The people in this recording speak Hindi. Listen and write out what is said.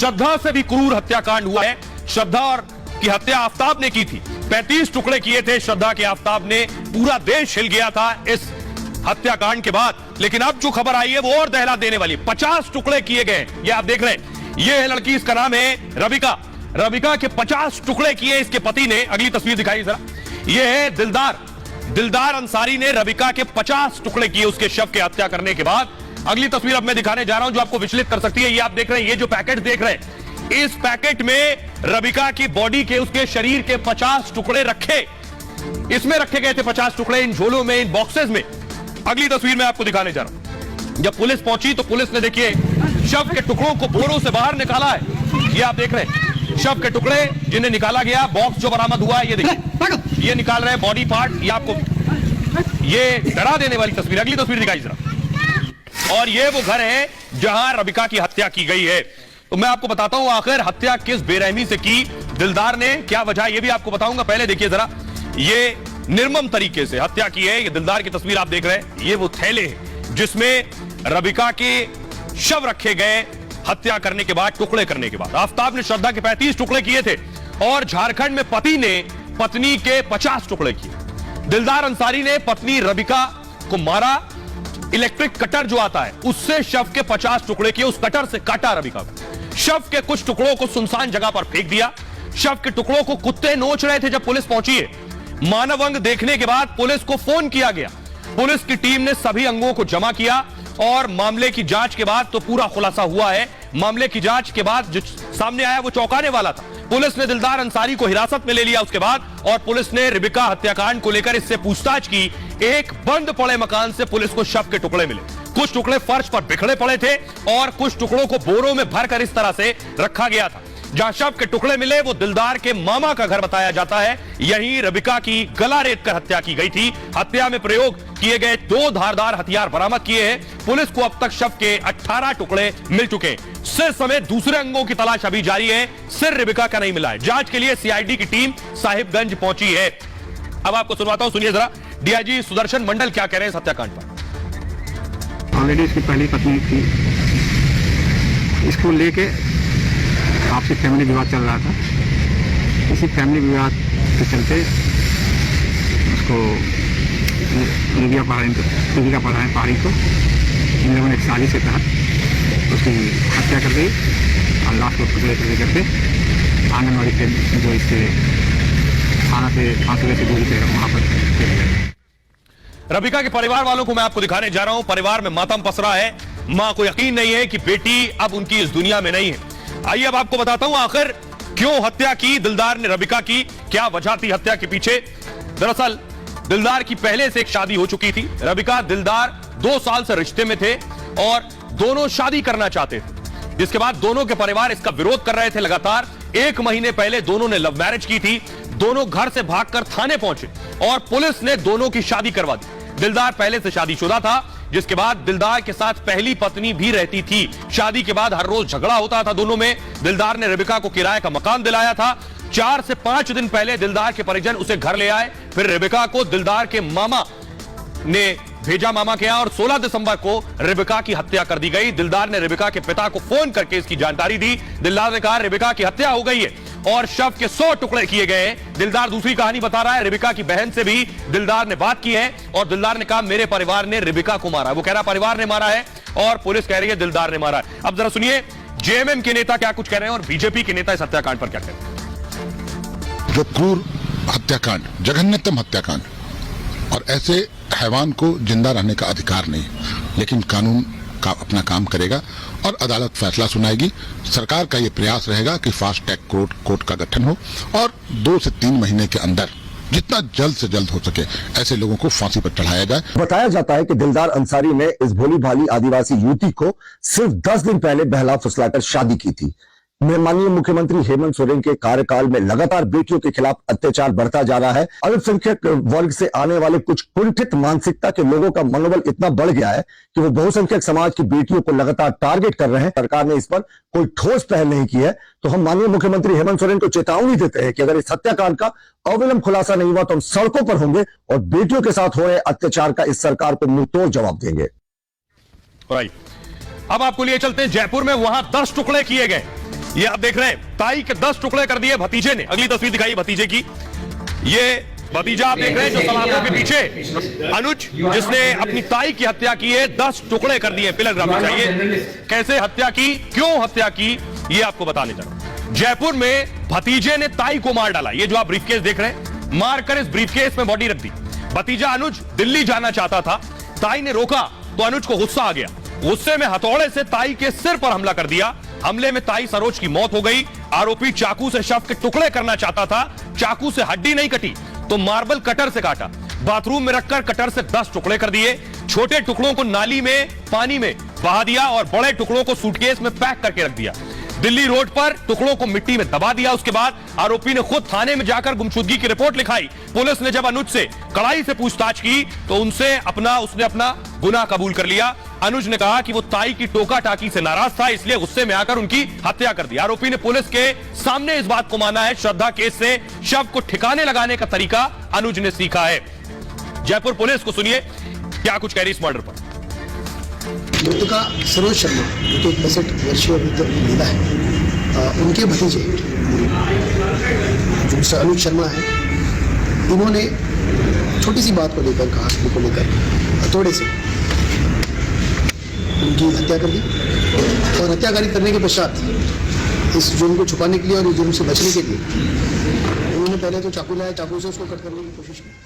श्रद्धा से भी क्रूर हत्याकांड हुआ है। श्रद्धा और की हत्या आफ्ताब ने की थी। 35 टुकड़े किए थे श्रद्धा के आफ्ताब ने। पूरा देश हिल गया था इस हत्याकांड के बाद। लेकिन अब जो खबर आई है वो और दहला देने वाली। 50 टुकड़े किए गए, ये आप देख रहे हैं। ये है लड़की, इसका नाम है रबिका। रबिका के 50 टुकड़े किए इसके पति ने। अगली तस्वीर दिखाइए जरा। ये है दिलदार अंसारी ने रबिका के 50 टुकड़े किए उसके शव के हत्या करने के बाद। अगली तस्वीर अब मैं दिखाने जा रहा हूं जो आपको विचलित कर सकती है। ये आप देख रहे हैं, ये जो पैकेट देख रहे हैं, इस पैकेट में रबिका की बॉडी के, उसके शरीर के 50 टुकड़े रखे, इसमें रखे गए थे 50 टुकड़े, इन झोलों में, इन बॉक्सेस में। अगली तस्वीर में आपको दिखाने जा रहा हूं। जब पुलिस पहुंची तो पुलिस ने देखिए शव के टुकड़ों को बोरों से बाहर निकाला है। ये आप देख रहे हैं शव के टुकड़े जिन्हें निकाला गया। बॉक्स जो बरामद हुआ है ये देखिए, ये निकाल रहे हैं बॉडी पार्ट। ये आपको ये डरा देने वाली तस्वीर। अगली तस्वीर दिखाई जरा। और ये वो घर है जहां रबिका की हत्या की गई है। तो मैं आपको बताता हूं आखिर हत्या किस बेरहमी से की दिलदार ने, क्या वजह, ये भी आपको बताऊंगा। पहले देखिए जरा, ये निर्मम तरीके से हत्या की है। ये दिलदार की तस्वीर आप देख रहे हैं। ये वो थैले हैं जिसमें रबिका के शव रखे गए हत्या करने के बाद, टुकड़े करने के बाद। आफ्ताब ने श्रद्धा के 35 टुकड़े किए थे और झारखंड में पति ने पत्नी के 50 टुकड़े किए। दिलदार अंसारी ने पत्नी रबिका को मारा। इलेक्ट्रिक कटर जो आता है उससे शव के 50 टुकड़े किए। उस कटर से काटा रबिका को। शव के कुछ टुकड़ों को सुनसान जगह पर फेंक दिया। शव के टुकड़ों को कुत्ते नोच रहे थे जब पुलिस पहुंची है। मानव अंग देखने के बाद पुलिस को फोन किया गया। पुलिस की टीम ने सभी अंगों को जमा किया और मामले की जांच के बाद तो पूरा खुलासा हुआ है। मामले की जांच के बाद जो सामने आया वो चौंकाने वाला था। पुलिस ने दिलदार अंसारी को हिरासत में ले लिया उसके बाद, और पुलिस ने रबिका हत्याकांड को लेकर इससे पूछताछ की। एक बंद पड़े मकान से पुलिस को शव के टुकड़े मिले। कुछ टुकड़े फर्श पर बिखरे पड़े थे और कुछ टुकड़ों को बोरों में भरकर इस तरह से रखा गया था। जहां शव के टुकड़े मिले वो दिलदार के मामा का घर बताया जाता है। यहीं रबिका की गला रेत कर हत्या की गई थी। हत्या में प्रयोग किए गए 2 धारदार हथियार बरामद किए हैं। पुलिस को अब तक शव के 18 टुकड़े मिल चुके हैं। सिर समेत दूसरे अंगों की तलाश अभी जारी है। सिर रबिका का नहीं मिला है। जांच के लिए सीआईडी की टीम साहिबगंज पहुंची है। अब आपको सुनवाता हूं, सुनिए जरा। डीआईजी सुदर्शन मंडल क्या कह रहे हैं इस हत्याकांड पर। ऑलरेडी इसकी पहली पत्नी थी, इसको लेके आपसी फैमिली विवाद चल रहा था। इसी फैमिली विवाद के चलते उसको देविका पहाड़ी को इन लोगों ने एक साजिश के तहत उसकी हत्या कर दी और लाश को टुकड़े करके आंगनबाड़ी से जो इससे थाना से 5 किलोमीटर से दूरी पे वहां पर। रबिका के परिवार वालों को मैं आपको दिखाने जा रहा हूं। परिवार में मातम पसरा है। मां को यकीन नहीं है कि बेटी अब उनकी इस दुनिया में नहीं है। आइए अब आपको बताता हूं आखिर क्यों हत्या की दिलदार ने रबिका की, क्या वजह थी हत्या के पीछे। दरअसल दिलदार की पहले से एक शादी हो चुकी थी। रबिका दिलदार 2 साल से रिश्ते में थे और दोनों शादी करना चाहते थे, जिसके बाद दोनों के परिवार इसका विरोध कर रहे थे लगातार। 1 महीने पहले दोनों ने लव मैरिज की थी। दोनों घर से भागकर थाने पहुंचे और पुलिस ने दोनों की शादी करवा दी। दिलदार पहले से शादीशुदा था, जिसके बाद दिलदार के साथ पहली पत्नी भी रहती थी। शादी के बाद हर रोज झगड़ा होता था दोनों में। दिलदार ने रबिका को किराए का मकान दिलाया था। 4 से 5 दिन पहले दिलदार के परिजन उसे घर ले आए। फिर रबिका को दिलदार के मामा ने भेजा मामा के यहां और 16 दिसंबर को रबिका की हत्या कर दी गई। दिलदार ने रबिका के पिता को फोन करके इसकी जानकारी दी। दिलदार ने कहा रबिका की हत्या हो गई है और शव के 100 टुकड़े किए गए हैं। दिलदार दूसरी कहानी बता रहा है। रबिका की बहन से भी दिलदार ने बात की है और दिलदार ने कहा मेरे परिवार ने रबिका को मारा है। वो कह रहा परिवार ने मारा है और पुलिस कह रही है दिलदार ने मारा है। अब जरा सुनिए जेएमएम के नेता क्या कुछ कह रहे हैं और बीजेपी के नेता इस हत्याकांड पर क्या कह रहे हैं। जो क्रूर हत्याकांड, जघन्यतम हत्याकांड, और ऐसे हैवान को जिंदा रहने का अधिकार नहीं, लेकिन कानून का अपना काम करेगा और अदालत फैसला सुनाएगी। सरकार का यह प्रयास रहेगा कि फास्ट ट्रैक कोर्ट का गठन हो और 2 से 3 महीने के अंदर जितना जल्द से जल्द हो सके ऐसे लोगों को फांसी पर चढ़ाया जाए। बताया जाता है कि दिलदार अंसारी ने इस भोली भाली आदिवासी युवती को सिर्फ 10 दिन पहले बहला फुसलाकर शादी की थी। माननीय मुख्यमंत्री हेमंत सोरेन के कार्यकाल में लगातार बेटियों के खिलाफ अत्याचार बढ़ता जा रहा है। अल्पसंख्यक वर्ग से आने वाले कुछ कुंठित मानसिकता के लोगों का मनोबल इतना बढ़ गया है कि वो बहुसंख्यक समाज की बेटियों को लगातार टारगेट कर रहे हैं। सरकार ने इस पर कोई ठोस पहल नहीं की है। तो हम माननीय मुख्यमंत्री हेमंत सोरेन को चेतावनी देते हैं कि अगर इस हत्याकांड का अविलंब खुलासा नहीं हुआ तो हम सड़कों पर होंगे और बेटियों के साथ हो रहे अत्याचार का इस सरकार को मुंहतोड़ जवाब देंगे। अब आपको लिए चलते हैं जयपुर में। वहां 10 टुकड़े किए गए। ये आप देख रहे हैं, ताई के 10 टुकड़े कर दिए भतीजे ने। अगली तस्वीर दिखाई भतीजे की। ये भतीजा आप देख रहे हैं जो सलाखों के पीछे, अनुज जिसने अपनी ताई की हत्या की है, 10 टुकड़े कर दिए। पिलर ग्राफिक चाहिए, कैसे हत्या की, क्यों हत्या की, ये आपको बताने जा रहा हूं। जयपुर में भतीजे ने ताई को मार डाला। ये जो आप ब्रीफकेस देख रहे हैं, मारकर इस ब्रीफकेस में बॉडी रख दी। भतीजा अनुज दिल्ली जाना चाहता था, ताई ने रोका तो अनुज को गुस्सा आ गया। गुस्से में हथौड़े से ताई के सिर पर हमला कर दिया। हमले में ताई सरोज की मौत हो गई। आरोपी चाकू से शव के टुकड़े करना चाहता था, चाकू से हड्डी नहीं कटी तो मार्बल कटर से काटा। बाथरूम में रखकर कटर से 10 टुकड़े कर दिए। छोटे टुकड़ों को नाली में पानी में बहा दिया और बड़े टुकड़ों को सूटकेस में पैक करके रख दिया। दिल्ली रोड पर टुकड़ों को मिट्टी में दबा दिया। उसके बाद आरोपी ने खुद थाने में जाकर गुमशुदगी की रिपोर्ट लिखाई। पुलिस ने जब अनुज से कड़ाई से पूछताछ की तो उसने अपना गुनाह कबूल कर लिया। अनुज ने कहा कि वो ताई की टोका टाकी से नाराज था, इसलिए गुस्से में आकर उनकी हत्या कर दी। आरोपी ने पुलिस के सामने इस बात को माना है, श्रद्धा केस से शव को ठिकाने लगाने का तरीका अनुज ने सीखा है। जयपुर पुलिस को सुनिए क्या कुछ कह रही इस मर्डर पर। मृतका सरोज शर्मा जो कि 65 वर्षीय महिला है, उनके भतीजे जो मिस्टर अनुज शर्मा है, इन्होंने छोटी सी बात को लेकर, घास को लेकर हथौड़े से उनकी हत्या कर दी। और हत्याकारी करने के पश्चात इस जुर्म को छुपाने के लिए और इस जुर्म से बचने के लिए उन्होंने पहले तो चाकू लाया, चाकू से उसको कट करने की कोशिश की।